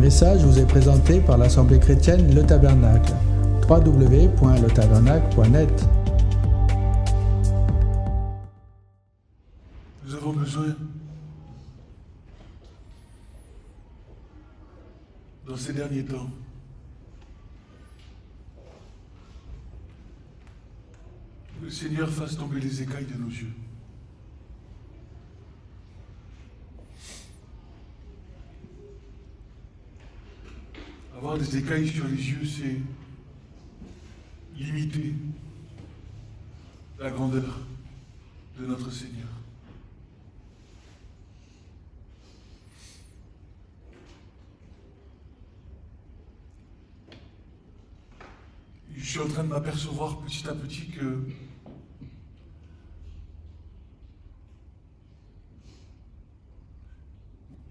message vous est présenté par l'Assemblée chrétienne Le Tabernacle. www.letabernacle.net. Nous avons besoin, dans ces derniers temps, que le Seigneur fasse tomber les écailles de nos yeux. Avoir des écailles sur les yeux, c'est limiter la grandeur de notre Seigneur. Je suis en train de m'apercevoir petit à petit que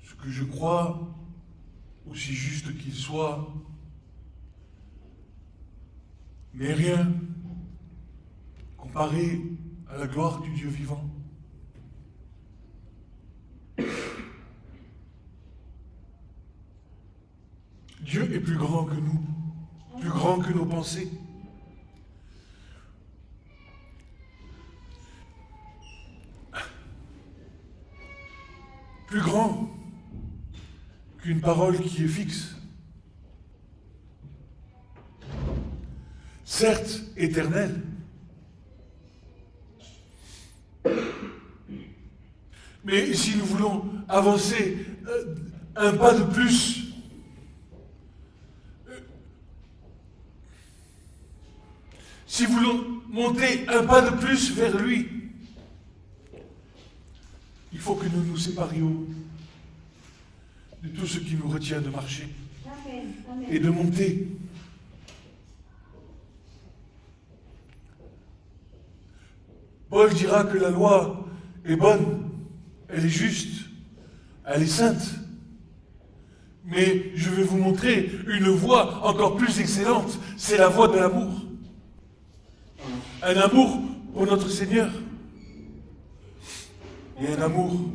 ce que je crois, aussi juste qu'il soit, n'est rien comparé à la gloire du Dieu vivant. Dieu est plus grand que nous, plus grand que nos pensées. Plus grand qu'une parole qui est fixe. Certes, éternelle. Mais si nous voulons avancer un pas de plus, si nous voulons monter un pas de plus vers lui, il faut que nous nous séparions de tout ce qui nous retient de marcher et de monter. Paul dira que la loi est bonne, elle est juste, elle est sainte. Mais je vais vous montrer une voie encore plus excellente, c'est la voie de l'amour. Un amour pour notre Seigneur et un amour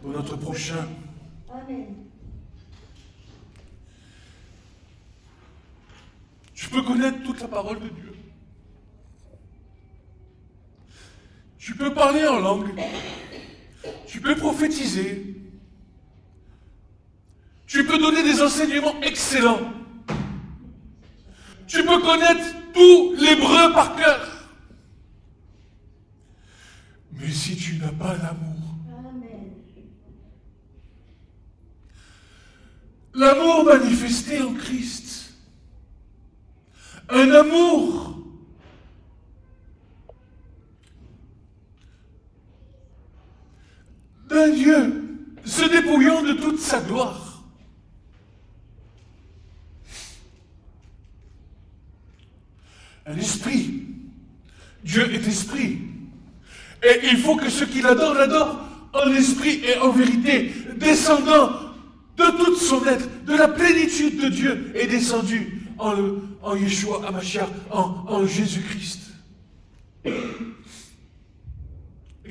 pour notre prochain. Amen. Tu peux connaître toute la parole de Dieu. Tu peux parler en langue. Tu peux prophétiser. Tu peux donner des enseignements excellents. Tu peux connaître tout l'hébreu par cœur. Mais si tu n'as pas l'amour, l'amour manifesté en Christ, un amour d'un Dieu se dépouillant de toute sa gloire. Un esprit. Dieu est esprit. Et il faut que ceux qui l'adorent, l'adorent en esprit et en vérité, descendant de toute son être, de la plénitude de Dieu, est descendu en Yeshua HaMashiach, en Jésus-Christ. Et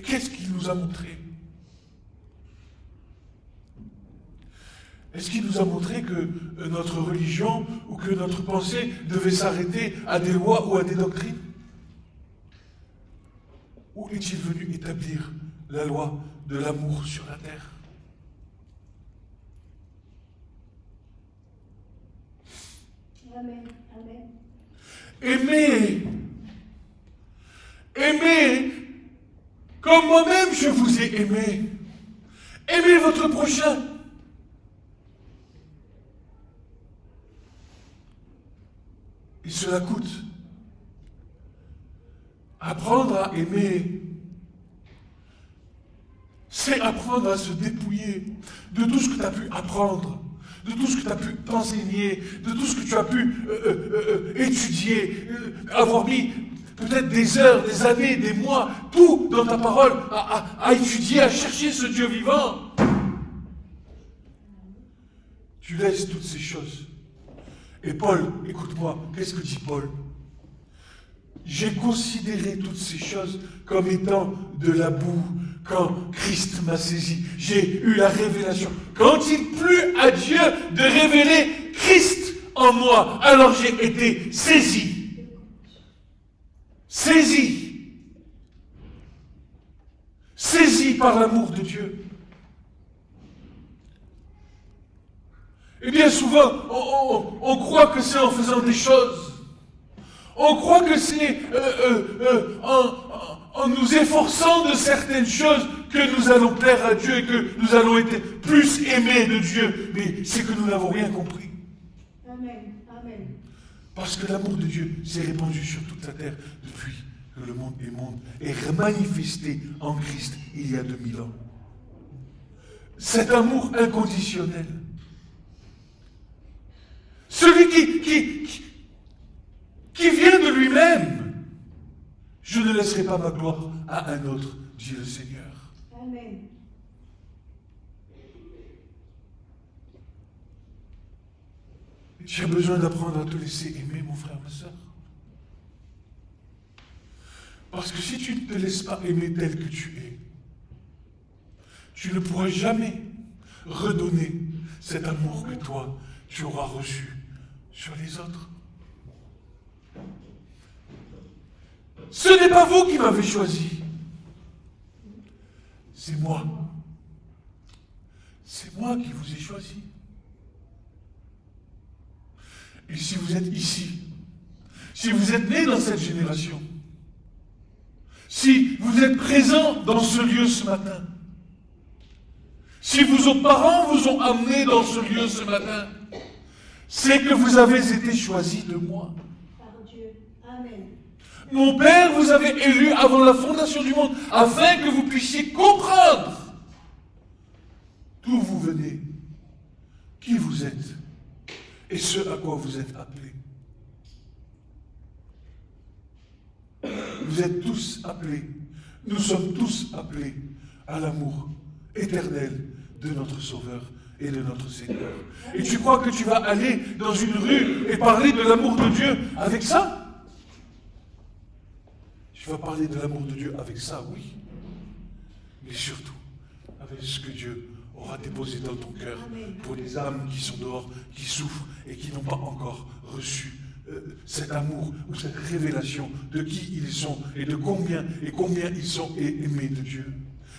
qu'est-ce qu'il nous a montré? Est-ce qu'il nous a montré que notre religion ou que notre pensée devait s'arrêter à des lois ou à des doctrines? Ou est-il venu établir la loi de l'amour sur la terre? Amen. Amen. Aimez, aimez comme moi-même je vous ai aimé. Aimez votre prochain. Et cela coûte. Apprendre à aimer, c'est apprendre à se dépouiller de tout ce que tu as pu apprendre, de tout ce que tu as pu t'enseigner, de tout ce que tu as pu étudier, avoir mis peut-être des heures, des années, des mois, tout dans ta parole, à étudier, à chercher ce Dieu vivant. Tu laisses toutes ces choses. Et Paul, écoute-moi, qu'est-ce que dit Paul? J'ai considéré toutes ces choses comme étant de la boue, quand Christ m'a saisi. J'ai eu la révélation. Quand il plut à Dieu de révéler Christ en moi, alors j'ai été saisi. Saisi. Saisi par l'amour de Dieu. Et bien souvent, on croit que c'est en faisant des choses. On croit que c'est en nous efforçant de certaines choses que nous allons plaire à Dieu et que nous allons être plus aimés de Dieu. Mais c'est que nous n'avons rien compris. Amen. Amen. Parce que l'amour de Dieu s'est répandu sur toute la terre depuis que le monde est manifesté en Christ il y a 2000 ans. Cet amour inconditionnel. Celui qui vient de lui-même. Je ne laisserai pas ma gloire à un autre, dit le Seigneur. Amen. Tu as besoin d'apprendre à te laisser aimer, mon frère, ma soeur. Parce que si tu ne te laisses pas aimer tel que tu es, tu ne pourras jamais redonner cet amour que toi, tu auras reçu sur les autres. Ce n'est pas vous qui m'avez choisi. C'est moi. C'est moi qui vous ai choisi. Et si vous êtes ici, si vous êtes né dans cette génération, si vous êtes présent dans ce lieu ce matin, si vos parents vous ont amené dans ce lieu ce matin, c'est que vous avez été choisi de moi. Par Dieu. Amen. Mon Père vous avait élu avant la fondation du monde, afin que vous puissiez comprendre d'où vous venez, qui vous êtes, et ce à quoi vous êtes appelés. Vous êtes tous appelés, nous sommes tous appelés à l'amour éternel de notre Sauveur et de notre Seigneur. Et tu crois que tu vas aller dans une rue et parler de l'amour de Dieu avec ça? Tu vas parler de l'amour de Dieu avec ça, oui. Mais surtout, avec ce que Dieu aura déposé dans ton cœur pour les âmes qui sont dehors, qui souffrent et qui n'ont pas encore reçu cet amour ou cette révélation de qui ils sont et de combien ils sont aimés de Dieu.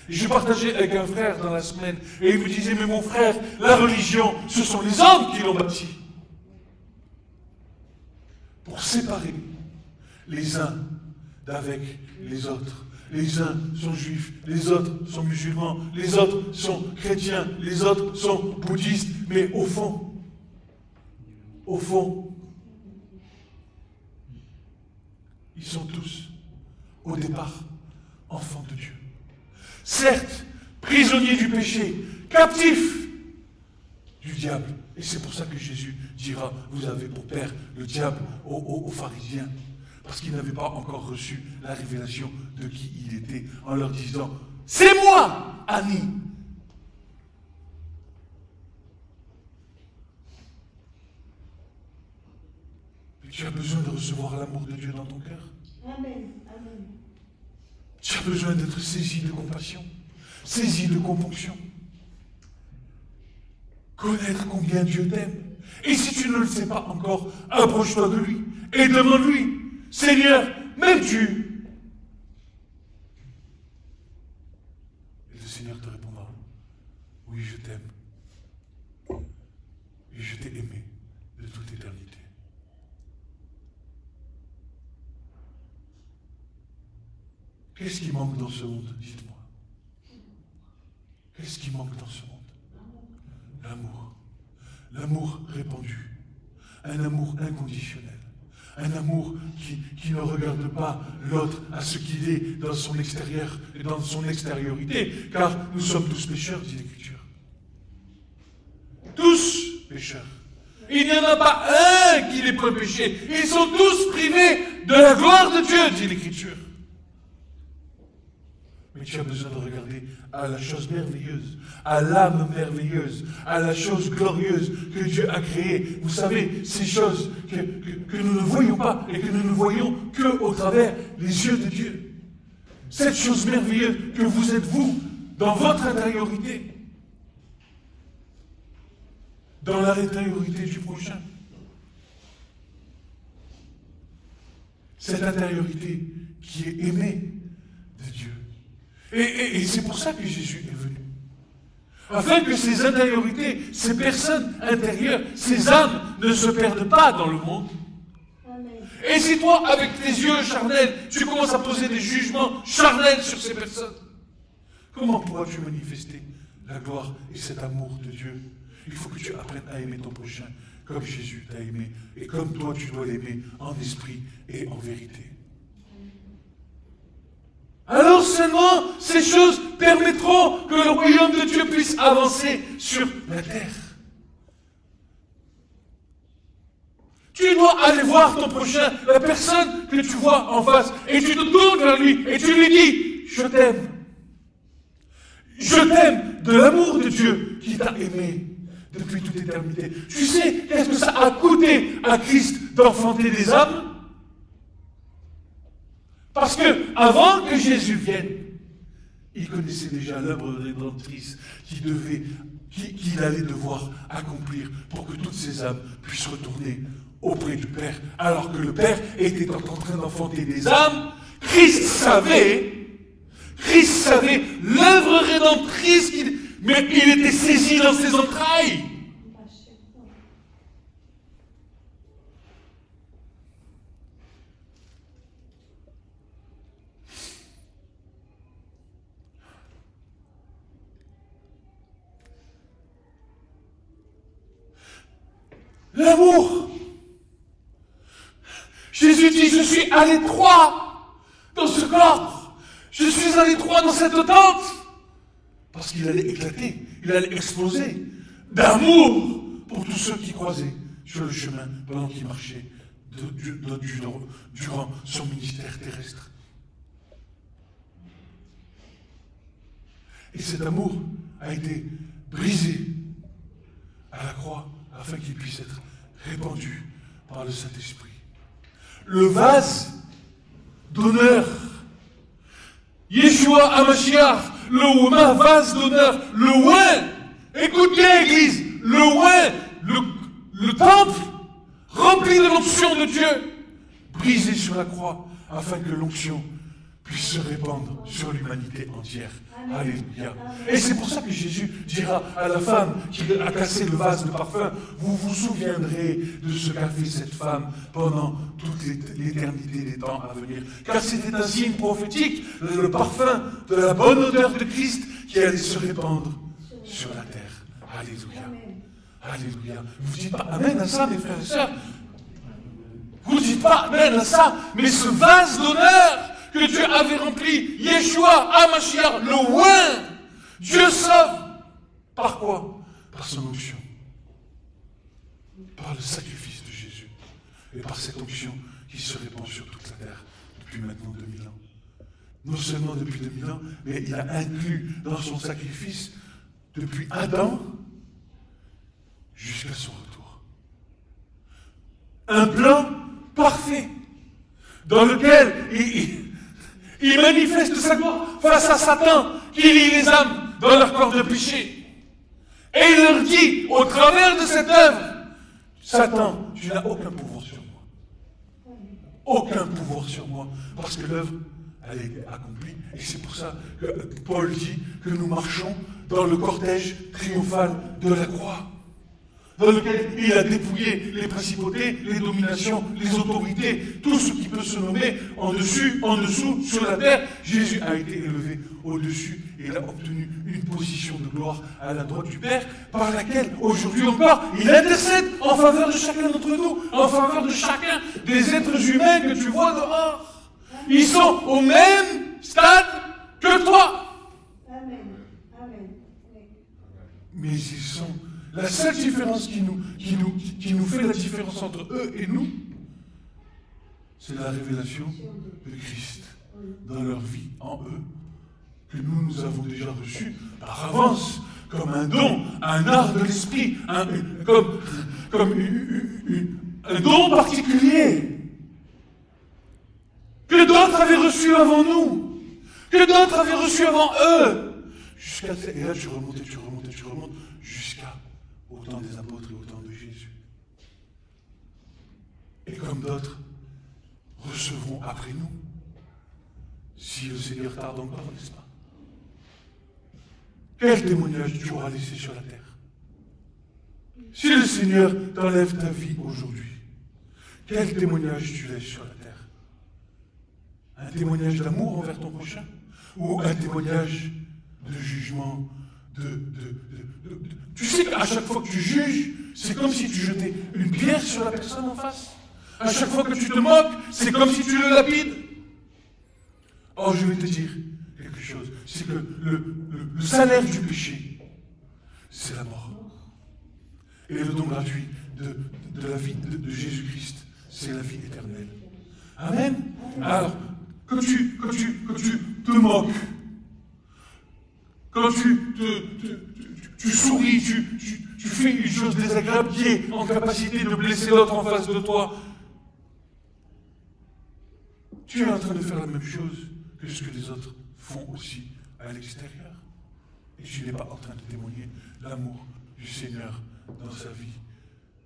Et je partageais avec un frère dans la semaine et il me disait, mais mon frère, la religion, ce sont les hommes qui l'ont bâtie. Pour séparer les uns d'avec les autres. Les uns sont juifs, les autres sont musulmans, les autres sont chrétiens, les autres sont bouddhistes, mais au fond, ils sont tous, au départ, enfants de Dieu. Certes, prisonniers du péché, captifs du diable. Et c'est pour ça que Jésus dira, vous avez pour père le diable aux pharisiens. Parce qu'ils n'avaient pas encore reçu la révélation de qui il était, en leur disant, c'est moi, Annie. Mais tu as besoin de recevoir l'amour de Dieu dans ton cœur. Amen. Amen. Tu as besoin d'être saisi de compassion, saisi de componction. Connaître combien Dieu t'aime. Et si tu ne le sais pas encore, approche-toi de lui et demande-lui, Seigneur, m'aimes-tu? Et le Seigneur te répondra, oui, je t'aime. Et je t'ai aimé de toute éternité. Qu'est-ce qui manque dans ce monde? Dites-moi. Qu'est-ce qui manque dans ce monde? L'amour. L'amour répandu. Un amour inconditionnel. Un amour qui ne regarde pas l'autre à ce qu'il est dans son extérieur et dans son extériorité. Car nous sommes tous pécheurs, dit l'Écriture. Tous pécheurs. Il n'y en a pas un qui n'ait pas péché. Ils sont tous privés de la gloire de Dieu, dit l'Écriture. Mais tu as besoin de regarder à la chose merveilleuse, à l'âme merveilleuse, à la chose glorieuse que Dieu a créée. Vous savez, ces choses que nous ne voyons pas et que nous ne voyons qu'au travers les yeux de Dieu. cette chose merveilleuse que vous êtes vous, dans votre intériorité, dans l'intériorité du prochain. Cette intériorité qui est aimée de Dieu. Et c'est pour ça que Jésus est venu. Afin que ces intériorités, ces personnes intérieures, ces âmes ne se perdent pas dans le monde. Et si toi, avec tes yeux charnels, tu commences à poser des jugements charnels sur ces personnes, comment pourras-tu manifester la gloire et cet amour de Dieu? Il faut que tu apprennes à aimer ton prochain comme Jésus t'a aimé et comme toi tu dois l'aimer en esprit et en vérité. Alors seulement ces choses permettront que le royaume de Dieu puisse avancer sur la terre. Tu dois aller voir ton prochain, la personne que tu vois en face, et tu te tournes vers lui et tu lui dis, je t'aime. Je t'aime de l'amour de Dieu qui t'a aimé depuis toute éternité. Tu sais qu'est-ce que ça a coûté à Christ d'enfanter des âmes? Parce que avant que Jésus vienne, il connaissait déjà l'œuvre rédemptrice qu'il allait devoir accomplir pour que toutes ces âmes puissent retourner auprès du Père. Alors que le Père était en train d'enfanter des âmes, Christ savait l'œuvre rédemptrice, mais il était saisi dans ses entrailles. L'amour. Jésus dit, je suis à l'étroit dans ce corps. Je suis à l'étroit dans cette tente. Parce qu'il allait éclater, il allait exploser d'amour pour tous ceux qui croisaient sur le chemin pendant qu'il marchait durant son ministère terrestre. Et cet amour a été brisé à la croix afin qu'il puisse être répandu par le Saint-Esprit. Le vase d'honneur, Yeshua HaMashiach, le vase d'honneur, le oin, écoutez Église, le oin, le temple, rempli de l'onction de Dieu, brisé sur la croix, afin que l'onction puisse se répandre sur l'humanité entière. Alléluia. Et c'est pour ça que Jésus dira à la femme qui a cassé le vase de parfum, vous vous souviendrez de ce qu'a fait cette femme pendant toute l'éternité des temps à venir. Car c'était un signe prophétique, le parfum de la bonne odeur de Christ qui allait se répandre sur la terre. Alléluia. Alléluia. Vous ne dites pas Amen à ça, mes frères et sœurs. Vous ne dites pas Amen à ça, mais ce vase d'honneur que Dieu avait rempli, Yeshua HaMashiach, le oin, Dieu sauve. Par quoi? Par son onction. Par le sacrifice de Jésus. Et par cette onction qui se répand sur toute la terre depuis maintenant 2000 ans. Non seulement depuis 2000 ans, mais il a inclus dans son sacrifice depuis Adam jusqu'à son retour. Un plan parfait dans lequel il manifeste sa gloire face à Satan qui lie les âmes dans leur corps de péché. Et il leur dit, au travers de cette œuvre, Satan, tu n'as aucun pouvoir sur moi. Aucun pouvoir sur moi. Parce que l'œuvre, elle a été accomplie. Et c'est pour ça que Paul dit que nous marchons dans le cortège triomphal de la croix, dans lequel il a dépouillé les principautés, les dominations, les autorités, tout ce qui peut se nommer en dessus, en dessous, sur la terre. Jésus a été élevé au-dessus et il a obtenu une position de gloire à la droite du Père, par laquelle, aujourd'hui encore, il intercède en faveur de chacun d'entre nous, en faveur de chacun des êtres humains que tu vois dehors. Ils sont au même stade que toi. Amen. Amen. Mais ils sont... La seule différence qui nous fait la différence entre eux et nous, c'est la révélation de Christ dans leur vie, en eux, que nous avons déjà reçu par avance, comme un don, un art de l'esprit, comme un don particulier, que d'autres avaient reçu avant nous, que d'autres avaient reçu avant eux. Et là, tu remontes, jusqu'à au temps des apôtres et au temps de Jésus. Et comme d'autres recevront après nous, si le Seigneur tarde encore, n'est-ce pas? Quel témoignage tu auras laissé sur la terre? Si le Seigneur t'enlève ta vie aujourd'hui, quel témoignage tu laisses sur la terre? Un témoignage d'amour envers ton prochain? Ou un témoignage de jugement, Tu sais qu'à chaque fois que tu juges, c'est comme si tu jetais une pierre sur la personne en face. À chaque fois que tu te moques, c'est comme si tu le lapides. Or, je vais te dire quelque chose, c'est que le salaire du péché, c'est la mort. Et le don gratuit de la vie de Jésus-Christ, c'est la vie éternelle. Amen. Alors, que tu te moques, quand tu souris, tu fais une chose désagréable qui est en capacité de blesser l'autre en face de toi, tu es en train de faire la même chose que ce que les autres font aussi à l'extérieur. Et tu n'es pas en train de témoigner l'amour du Seigneur dans sa vie.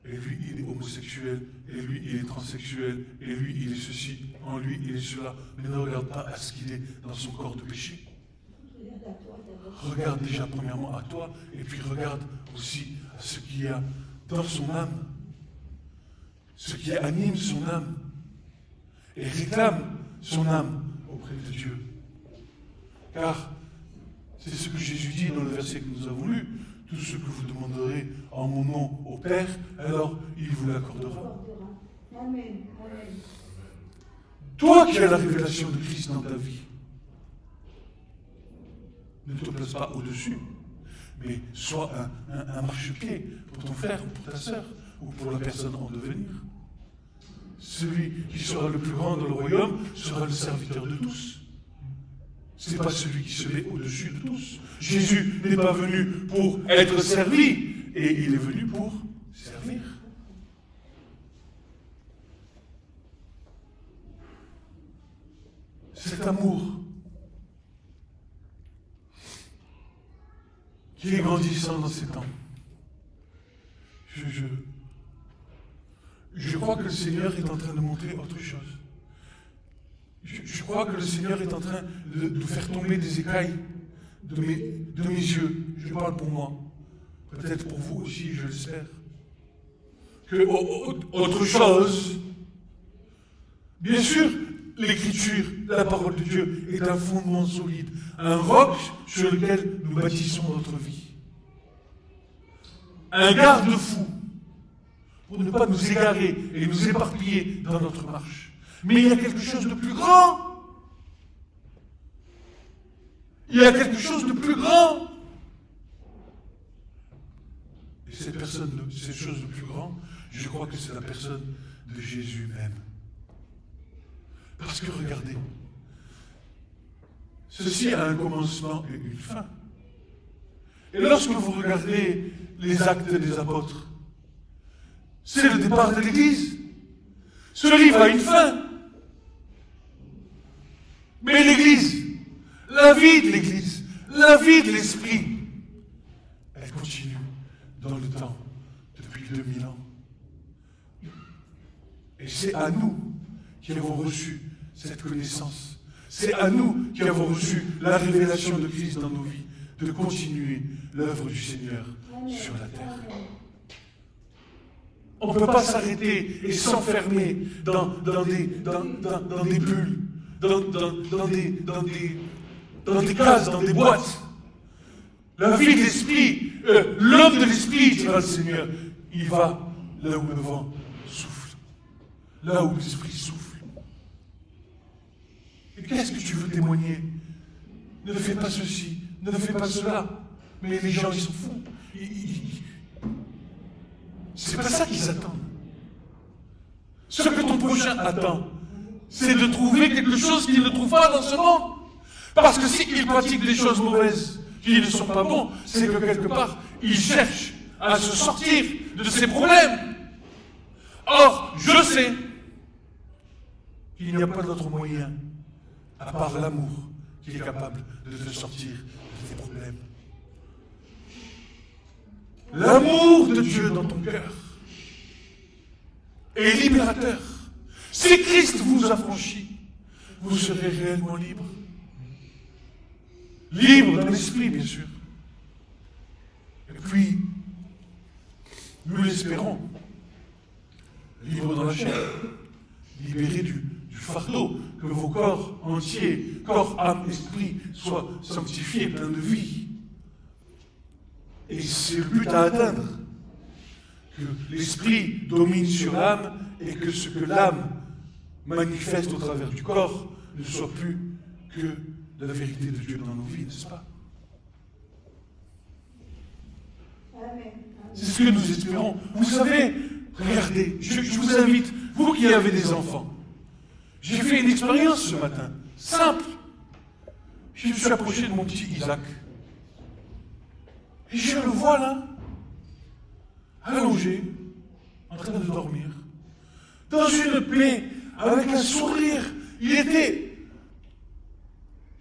Et lui, il est homosexuel, et lui, il est transsexuel, et lui, il est ceci, en lui, il est cela. Mais ne regarde pas à ce qu'il est dans son corps de péché. Regarde déjà premièrement à toi, et puis regarde aussi à ce qu'il y a dans son âme, ce qui anime son âme, et réclame son âme auprès de Dieu. Car c'est ce que Jésus dit dans le verset que nous avons lu, tout ce que vous demanderez en mon nom au Père, alors il vous l'accordera. Amen. Toi qui as la révélation de Christ dans ta vie, ne te place pas au-dessus, mais sois un marchepied pour ton frère ou pour ta sœur, ou pour la personne en devenir. Celui qui sera le plus grand dans le royaume sera le serviteur de tous. Ce n'est pas celui qui se met au-dessus de tous. Jésus n'est pas venu pour être servi, et il est venu pour servir. Cet amour qui est grandissant dans ces temps. Je crois que le Seigneur est en train de montrer autre chose. Je crois que le Seigneur est en train de faire tomber des écailles de mes yeux. Je parle pour moi. Peut-être pour vous aussi, je l'espère. Que autre chose, bien sûr, l'Écriture, la parole de Dieu, est un fondement solide, un roc sur lequel nous bâtissons notre vie. Un garde-fou pour ne pas nous égarer et nous éparpiller dans notre marche. Mais il y a quelque chose de plus grand. Il y a quelque chose de plus grand. Et cette chose de plus grand, je crois que c'est la personne de Jésus même. Parce que regardez, ceci a un commencement et une fin. Et lorsque vous regardez les actes des apôtres, c'est le départ de l'Église. Ce livre a une fin. Mais l'Église, la vie de l'Église, la vie de l'Esprit, elle continue dans le temps, depuis 2000 ans. Et c'est à nous qui avons reçu cette connaissance. C'est à nous qui avons reçu la révélation de Christ dans nos vies, de continuer l'œuvre du Seigneur sur la terre. On ne peut pas s'arrêter et s'enfermer dans des bulles, dans des cases, dans des boîtes. La vie de l'esprit, l'homme de l'esprit, dira le Seigneur, il va là où le vent souffle, là où l'esprit souffle. Et qu'est-ce que tu veux témoigner? Ne fais pas ceci, ne fais pas cela. Mais les gens, ils s'en foutent. C'est pas ça qu'ils attendent. Ce que ton prochain attend, c'est de trouver quelque chose qu'il ne trouve pas dans ce monde. Parce que s'il pratique des choses mauvaises qui ne sont pas bons, c'est que quelque part, il cherche à se sortir de ses problèmes. Or, je sais qu'il n'y a pas d'autre moyen, à part l'amour qui est capable de te sortir de tes problèmes. L'amour de Dieu dans ton cœur est libérateur. Si Christ vous a franchi, vous serez réellement libre. Libre dans l'esprit, bien sûr. Et puis, nous l'espérons, libre dans la chair, libéré du fardeau, que vos corps entiers, corps, âme, esprit, soient sanctifiés, pleins de vie. Et c'est le but à atteindre, que l'esprit domine sur l'âme et que ce que l'âme manifeste au travers du corps ne soit plus que la vérité de Dieu dans nos vies, n'est-ce pas? C'est ce que nous espérons. Vous savez, regardez, je vous invite, vous qui avez des enfants, j'ai fait une expérience ce matin, simple. Je me suis approché de mon petit Isaac. Et je le vois là, allongé, en train de dormir, dans une paix, avec un sourire.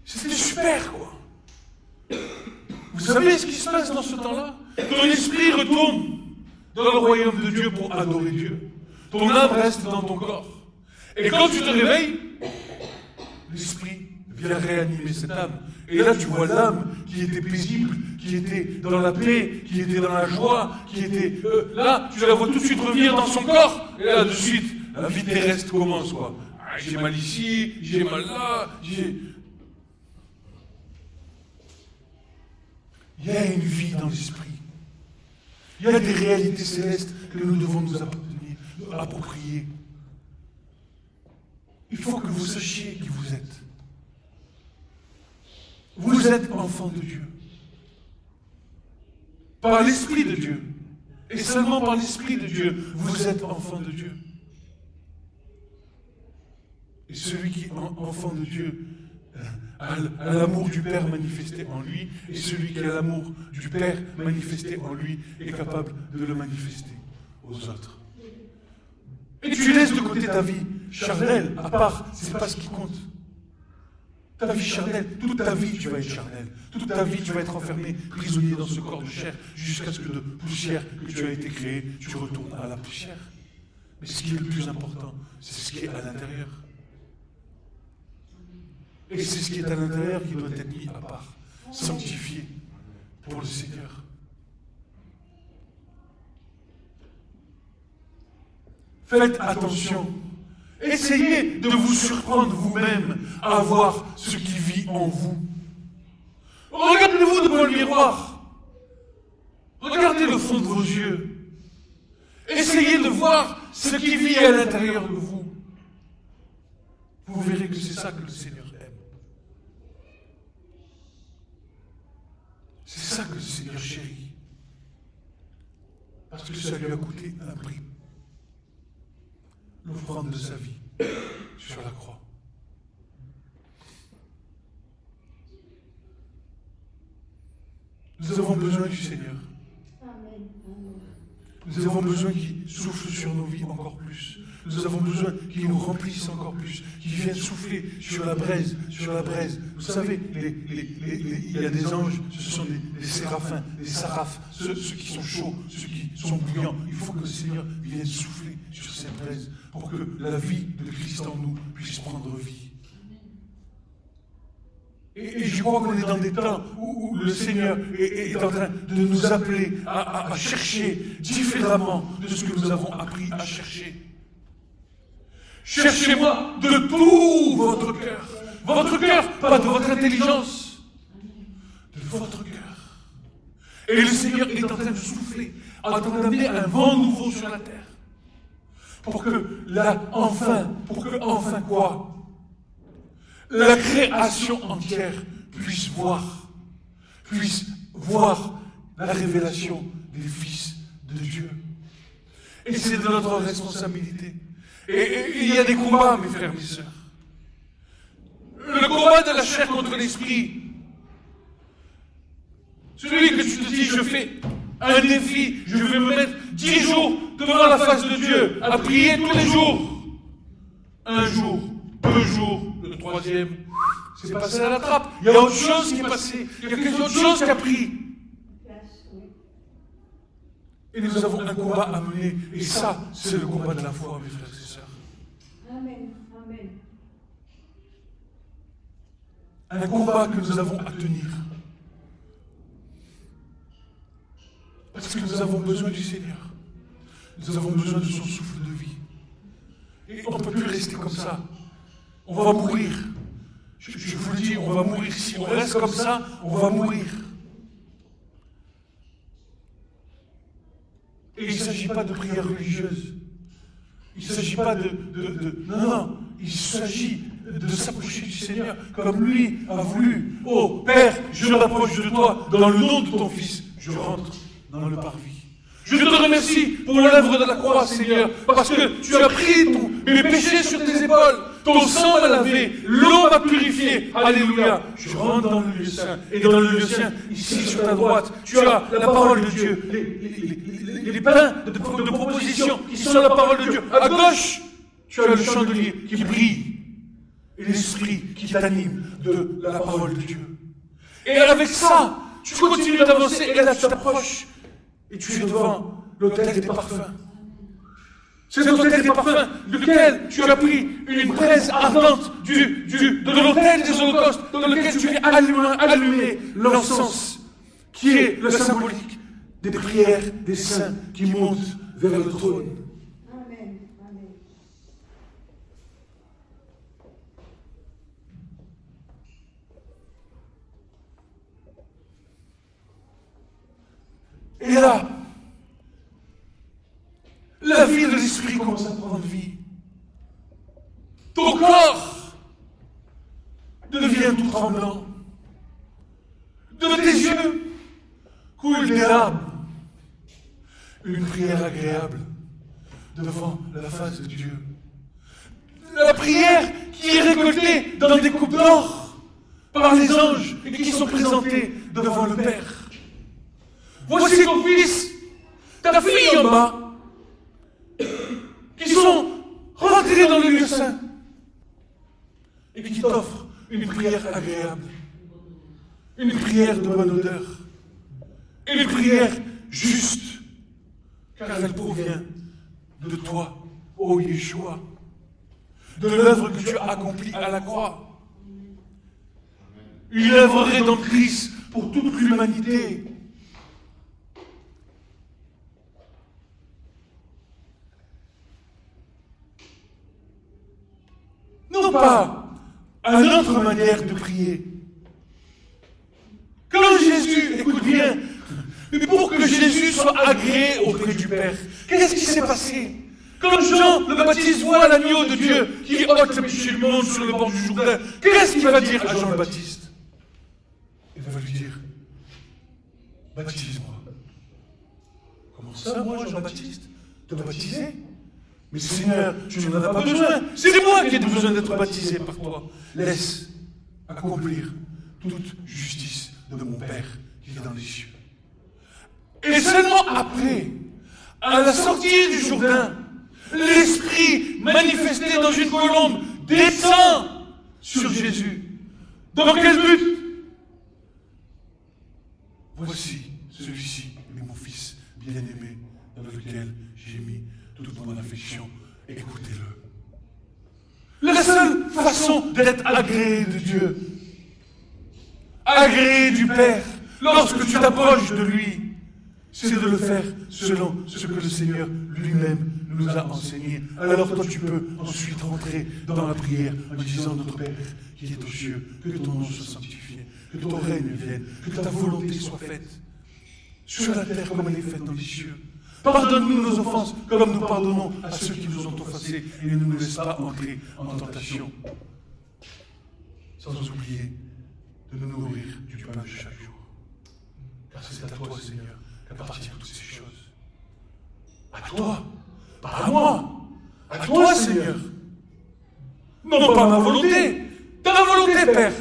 C'était super, quoi. Vous savez ce qui se passe dans ce temps-là? Ton esprit retourne dans le royaume de Dieu pour adorer Dieu. Ton âme reste dans ton corps. Et quand tu te réveilles, l'esprit vient réanimer cette âme. Et là, tu vois l'âme qui était paisible, qui était dans la paix, qui était dans la joie, qui était... là, tu la vois tout de suite revenir dans son corps. Et là, de suite, la vie terrestre commence, quoi. Ah, j'ai mal ici, j'ai mal là, Il y a une vie dans l'esprit. Il y a des réalités célestes que nous devons nous approprier. Il faut que vous sachiez qui vous êtes. Vous êtes enfant de Dieu. Par l'Esprit de Dieu. Et seulement par l'Esprit de Dieu, vous êtes enfant de Dieu. Et celui qui est enfant de Dieu a l'amour du Père manifesté en lui, et celui qui a l'amour du Père manifesté en lui est capable de le manifester aux autres. Et tu laisses de côté ta vie charnelle, à part, c'est pas ce qui compte. Ta vie charnelle, toute ta vie tu vas être charnel. Toute ta vie tu vas être enfermé, prisonnier dans ce corps de chair, jusqu'à ce que de poussière que tu as été créé, tu retournes à la poussière. Mais ce qui est le plus important, c'est ce qui est à l'intérieur. Et c'est ce qui est à l'intérieur qui doit être mis à part, sanctifié pour le Seigneur. Faites attention. Essayez de vous surprendre vous-même à voir ce qui vit en vous. Regardez-vous devant le miroir. Regardez le fond de vos yeux. Essayez de voir ce qui vit à l'intérieur de vous. Vous verrez que c'est ça que le Seigneur aime. C'est ça que le Seigneur chérit. Parce que ça lui a coûté un prix. L'offrande de sa vie sur la croix. Nous avons besoin du Seigneur. Nous avons besoin qu'il souffle sur nos vies encore plus. Nous avons besoin qu'il nous remplisse encore plus, qu'il vienne souffler sur la braise, sur la braise. Vous savez, il y a des anges, ce sont des séraphins, des saraphes, ceux qui sont chauds, ceux qui sont bouillants. Il faut que le Seigneur vienne souffler sur cette braise pour que la vie de Christ en nous puisse prendre vie. Et je crois qu'on est dans des temps où le Seigneur est en train de nous appeler à chercher différemment de ce que nous avons appris à chercher. Cherchez-moi de tout votre cœur. Votre cœur, pas de votre intelligence. De votre cœur. Et le Seigneur est en train de souffler, en train d'amener un vent nouveau sur la terre. Pour que enfin quoi? La création entière puisse voir la révélation des fils de Dieu. Et c'est de notre responsabilité. Et il y a des combats, mes frères, mes sœurs. Le combat de la chair contre l'esprit. Celui que tu te dis, je fais un défi, je vais me mettre 10 jours devant la face de Dieu, à prier tous les jours. Un jour, 2 jours, le 3e, c'est passé à la trappe. Il y a autre chose qui est passé. Il y a quelque chose qui a pris. Et nous avons un combat à mener. Et ça, c'est le combat de la foi, mes frères et sœurs. Amen. Amen. Un combat que nous avons à tenir. Parce que nous avons besoin du Seigneur. Nous avons besoin de son souffle de vie. Et on ne peut plus rester comme ça. On va mourir. Je vous le dis, on va mourir. Si on reste comme ça, on va mourir. Et il ne s'agit pas de prière religieuse. Il ne s'agit pas non. Il s'agit de s'approcher du Seigneur comme lui a voulu. Oh, Père, je me rapproche de toi dans le nom de ton Fils. Je rentre dans le parvis. Je te remercie pour l'œuvre de la croix, Seigneur, parce que tu as pris mes péchés sur tes épaules. Ton sang m'a lavé, l'eau m'a purifié. Alléluia. Je rentre dans le lieu saint. Et dans le lieu saint, ici sur ta droite, tu as la parole de Dieu. Les pains de proposition qui sont la parole de Dieu. À gauche, tu as le chandelier qui brille. Et l'esprit qui t'anime de la parole de Dieu. Et avec ça, tu continues d'avancer. Et là, tu t'approches. Et tu es devant l'autel des parfums. C'est l'autel des parfums, lequel tu as pris une braise ardente de l'autel des holocaustes, dans lequel tu as allumé l'encens, qui est le symbolique des prières des saints qui montent vers le trône. Amen. Amen. Et là, la vie de l'esprit commence à prendre vie. Ton corps devient tout tremblant. De tes yeux coulent des larmes. Une prière agréable devant la face de Dieu. La prière qui est récoltée dans des coupes d'or par les anges et qui sont présentées devant le Père. Voici ton fils, ta fille en bas, qui sont rentrés dans le lieu saint et qui t'offrent une prière agréable, une prière de bonne odeur, une prière juste, car elle provient de toi, ô Yeshua, de l'œuvre que tu as accomplie à la croix. Une œuvre rédemptrice pour toute l'humanité. Non pas à notre manière de prier. Quand Jésus, écoute bien, mais pour que Jésus soit agréé auprès du Père, qu'est-ce qui s'est passé? Quand Jean le Baptiste voit l'agneau de Dieu qui ôte le péché du monde sur le bord du Jourdain, qu'est-ce qu'il va dire à Jean le Baptiste? Il va lui dire, baptise-moi. Comment ça, moi, Jean-Baptiste? Te baptiser? Mais Seigneur, tu n'en as pas besoin. C'est moi qui ai besoin d'être baptisé par toi. Laisse accomplir toute justice de mon Père qui est dans les cieux. Et seulement après, à la sortie du Jourdain, l'Esprit manifesté dans une colombe descend sur Jésus. Dans quel but? Voici celui-ci est mon Fils bien-aimé, dans lequel j'ai mis toute mon affection. Écoutez-le. La seule façon d'être agréé de Dieu, agréé du Père, lorsque tu t'approches de lui, c'est de le faire selon ce que le Seigneur lui-même nous a enseigné. Alors toi tu peux ensuite rentrer dans la prière en disant, notre Père qui est aux cieux, que ton nom soit sanctifié, que ton règne vienne, que ta volonté soit faite sur la terre comme elle est faite dans les cieux. Pardonne-nous nos offenses comme nous pardonnons à ceux qui nous ont offensés et ne nous laisse pas entrer en tentation. Sans oublier de nous nourrir du pain de chaque jour. Car c'est à toi, Seigneur, qu'appartiennent toutes ces choses. À toi, pas à moi. À toi, Seigneur. Non pas ma volonté, ta volonté, Père.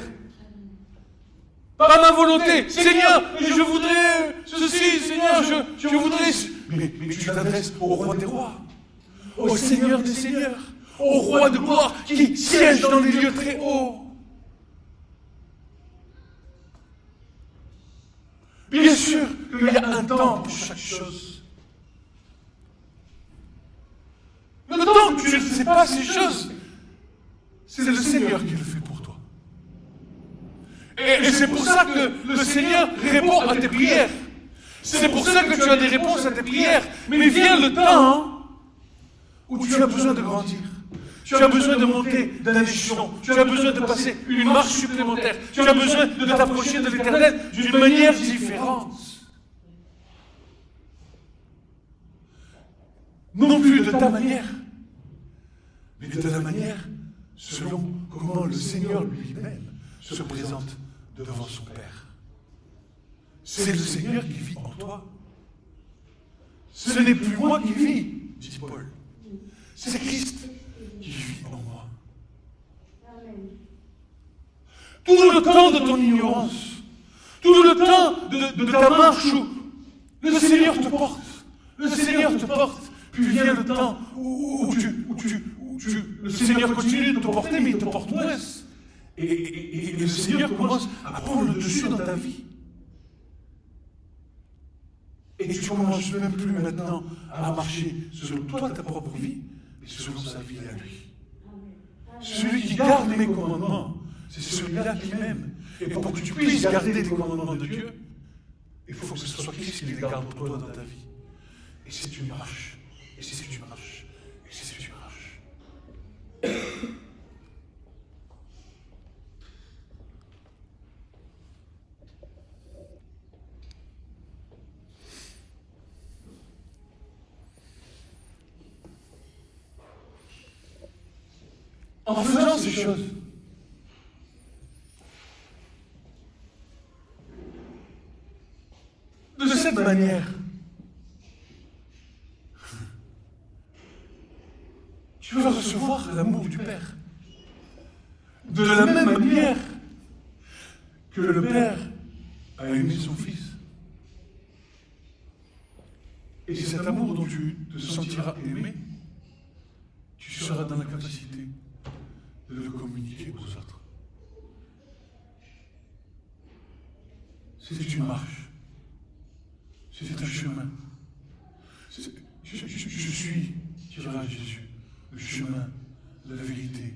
Pas ma volonté. Seigneur, je voudrais ceci, Seigneur, je voudrais... Mais tu t'adresses au roi des rois, au Seigneur des seigneurs, au roi de gloire qui siège dans les lieux très hauts. qu'il y a un temps pour chaque chose. Le temps que tu ne sais pas ces choses, c'est le Seigneur qui le fait pour toi. Et c'est pour ça que le Seigneur répond à tes prières. C'est pour ça que tu as des réponses à tes prières. Mais vient le temps où tu as besoin de grandir. Tu as besoin de monter d'un échelon. Tu as besoin de passer une marche supplémentaire. Tu as besoin de t'approcher de l'Éternel d'une manière différente. Non plus de ta manière, mais de la manière selon comment le Seigneur lui-même se présente devant son Père. C'est le Seigneur qui vit en toi. Ce n'est plus moi qui vis, dit Paul. C'est Christ qui vit en moi. Tout le temps de ton ignorance, tout le temps de ta marche où le Seigneur te porte, le Seigneur te porte, puis vient le temps où le Seigneur continue de te porter, mais il te porte moins. Et le Seigneur commence à prendre le dessus dans ta vie. Et tu commences même plus maintenant à marcher selon toi, ta propre vie, mais selon sa vie à lui. Celui qui garde mes commandements, c'est celui-là qui m'aime. Et pour que tu puisses garder les commandements de Dieu, il faut que ce soit Christ qui les garde pour toi dans ta vie. Et c'est une marche, et c'est une marche, et c'est une marche. En faisant ces choses, de cette manière, tu vas recevoir l'amour du Père. De la même manière que le Père a aimé son Fils. Et c'est cet amour dont tu te sentiras aimé, tu seras dans la capacité de le communiquer aux autres. C'est une marche. C'est un chemin. Je suis, dira Jésus, le chemin, la vérité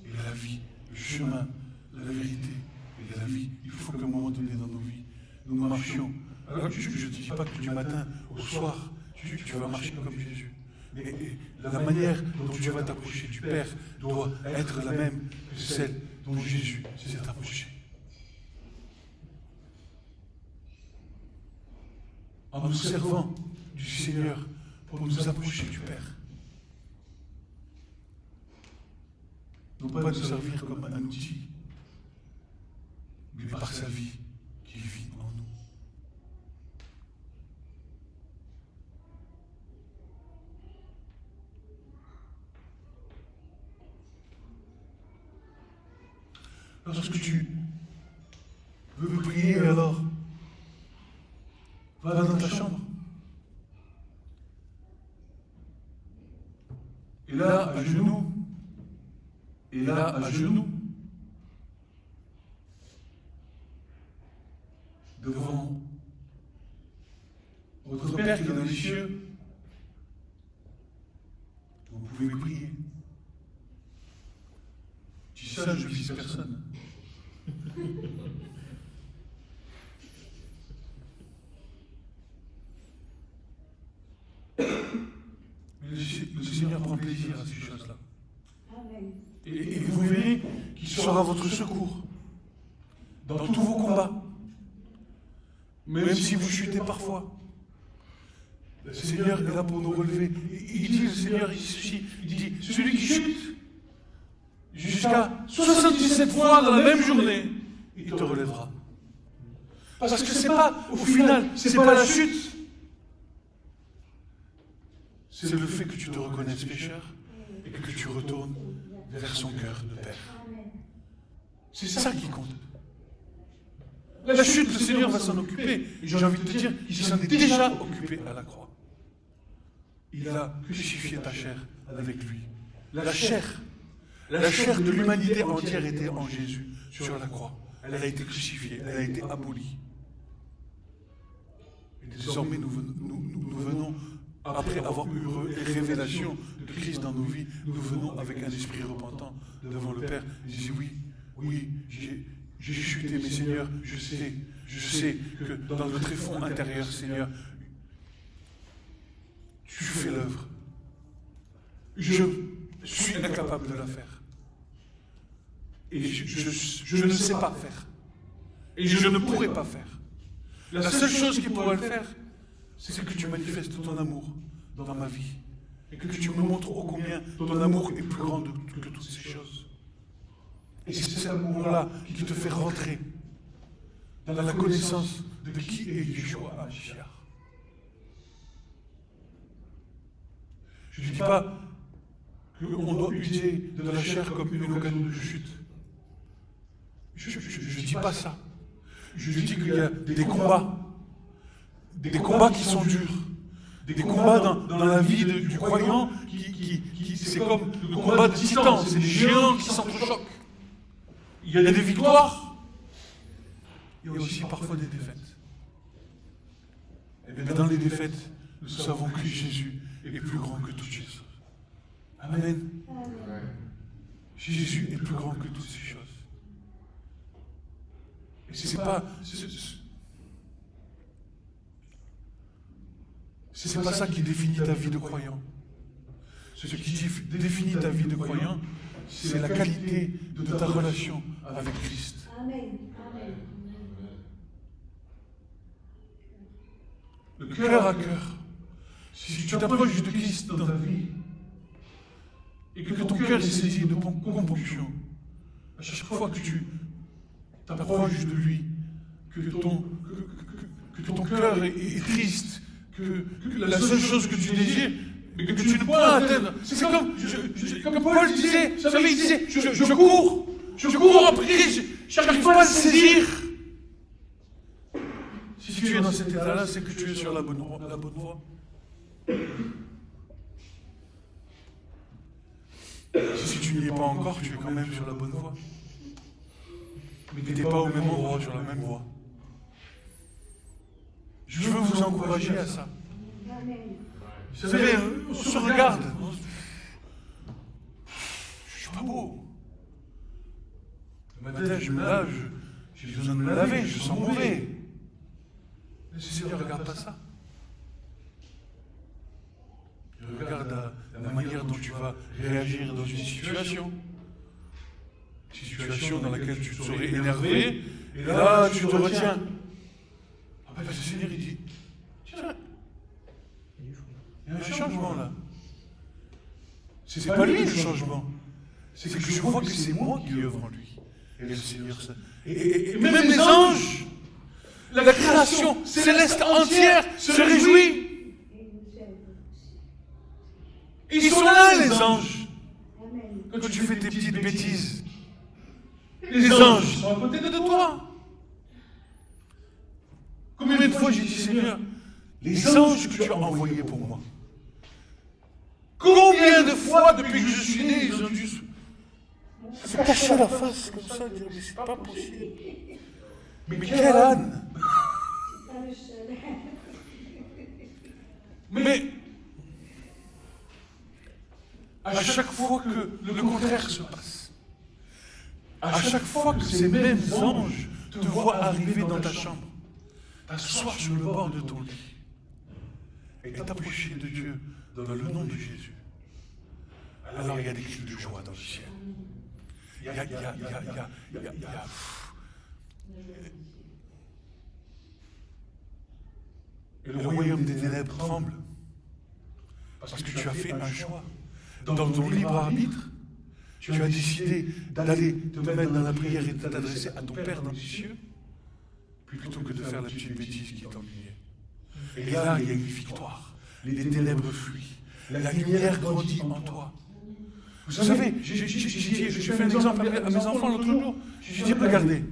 et la vie. Le chemin, la vérité et la vie. Il faut qu'à un moment donné dans nos vies, nous marchions. Alors, je ne dis pas que du matin au soir, tu vas marcher comme Jésus. Mais la manière dont tu vas t'approcher du Père doit être la même que celle dont Jésus s'est approché. En nous servant du Seigneur pour nous approcher du Père. Non pas nous servir comme un outil, mais par sa vie qui vit en nous. Lorsque tu veux prier, alors, va dans ta chambre. Et là, à genoux, et là, à genoux, devant votre Père qui est dans les cieux, vous pouvez prier. Je dis ça, je ne vise personne. Mais le Seigneur prend plaisir à ces choses-là. Et vous verrez qu'il sera votre secours dans tous vos combats. Même si vous chutez parfois. Le Seigneur est là pour nous relever. Il dit, le Seigneur ici, il dit, celui qui chute jusqu'à 77 fois dans la même journée, il te relèvera. Parce que c'est pas, au final, c'est pas la chute. C'est le fait que tu te reconnaisses pécheur et que tu retournes vers son cœur de Père. C'est ça qui compte. La chute, le Seigneur va s'en occuper. Et j'ai envie de te dire qu'il s'en est déjà occupé à la croix. Il a crucifié ta chair avec lui. La chair de l'humanité entière était en Jésus, sur la croix. Elle a été crucifiée, elle a été abolie. Et Et désormais, nous venons, après avoir eu les révélations de Christ dans nos vies, nous venons avec un esprit repentant devant le Père. Il dit oui, j'ai chuté, mais Seigneur, je sais que dans le tréfonds intérieur, Seigneur, tu fais l'œuvre. Je suis incapable de la faire. Et je ne sais pas faire. Et je ne pourrai pas faire. La seule chose qui pourrait le faire, c'est que tu manifestes ton amour dans ma vie. Et que tu me montres ô combien ton amour est plus grand que toutes ces choses. Et c'est cet amour-là qui te fait rentrer dans la connaissance de qui est Yeshua HaMashiach. Je ne dis pas qu'on doit user de la chair comme une occasion de chute. Je ne dis pas ça. Je dis qu'il y a des combats qui sont durs, des combats dans la vie du croyant qui c'est comme le combat de titans, c'est des géants qui s'entrechoquent. Il y a des victoires, il y a aussi parfois des défaites. Et dans les défaites, nous savons que Jésus est plus grand que toutes ces choses. Amen. Jésus est plus grand que toutes ces choses. Et c'est pas ça qui définit ta vie de croyant. Ce qui définit ta vie de croyant, c'est la qualité de ta relation avec Christ. Amen. Le cœur à cœur. Si tu t'approches de Christ dans ta vie, et que ton cœur est saisi de compunction, à chaque fois que tu t'approches de lui, que ton cœur est triste, que la seule chose que tu désires, mais que tu ne peux pas atteindre, c'est comme Paul disait, vous savez, il disait, je cours après Christ, je n'arrive pas à le saisir. Si tu es dans cet état-là, c'est que tu es sur la bonne voie. Si tu n'y es pas encore, tu es quand même sur la bonne voie. Mais tu n'es pas au même endroit, sur la même voie. Je veux vous encourager à ça. Vous savez, on se regarde. Je ne suis pas beau. Le matin, je me lave, j'ai besoin de me laver, je sens mauvais. Mais Seigneur, regarde pas ça. Regarde la manière dont tu vas réagir dans une situation. Une situation dans laquelle tu te serais énervé, et là, tu te retiens. Ah ben, le Seigneur, il dit, tiens, il y a un changement là. C'est pas lui le changement. C'est que je vois que c'est moi qui œuvre en lui. Et le Seigneur, ça. Et même les anges, la création céleste entière se réjouit. Ils sont là, les anges. Quand tu fais tes petites bêtises, les anges sont à côté de toi. Combien de fois j'ai dit, Seigneur, les anges que tu as envoyés pour moi, combien de fois depuis que je suis né, ils ont dû se cacher la face comme ça, dire, mais c'est pas possible. Mais quel âne! Mais à chaque fois que le contraire se passe, à chaque fois que ces mêmes anges te voient arriver dans ta chambre, t'asseoir sur le bord de ton lit et t'approcher de Dieu dans le nom de Jésus, alors il y a des cris de joie dans le ciel. Et le royaume des ténèbres tremble parce que tu as fait un choix. Dans ton libre arbitre, tu as décidé d'aller te mettre dans la prière et de t'adresser à ton Père dans les cieux, plutôt que de faire la petite bêtise qui t'ennuyait. Et là, il y a une victoire. Les ténèbres fuient. La lumière grandit en toi. Vous savez, j'ai fait un exemple à mes enfants l'autre jour. J'ai dit, regardez,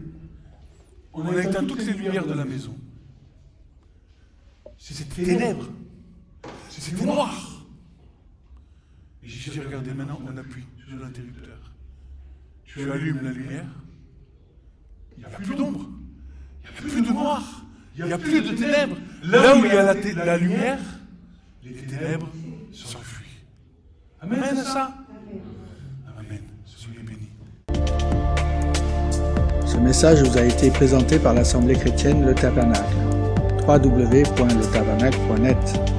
on a éteint toutes les lumières de la maison. C'est ténèbres. C'est noir. Et j'ai dit, regardez, maintenant on appuie sur l'interrupteur. Tu allumes la lumière, il n'y a plus d'ombre, il n'y a plus de noir, Il n'y a plus de ténèbres. Là où il y a la lumière, les ténèbres s'enfuient. Amen à ça. Amen. Soyez bénis. Ce message vous a été présenté par l'Assemblée chrétienne Le Tabernacle. www.letabernacle.net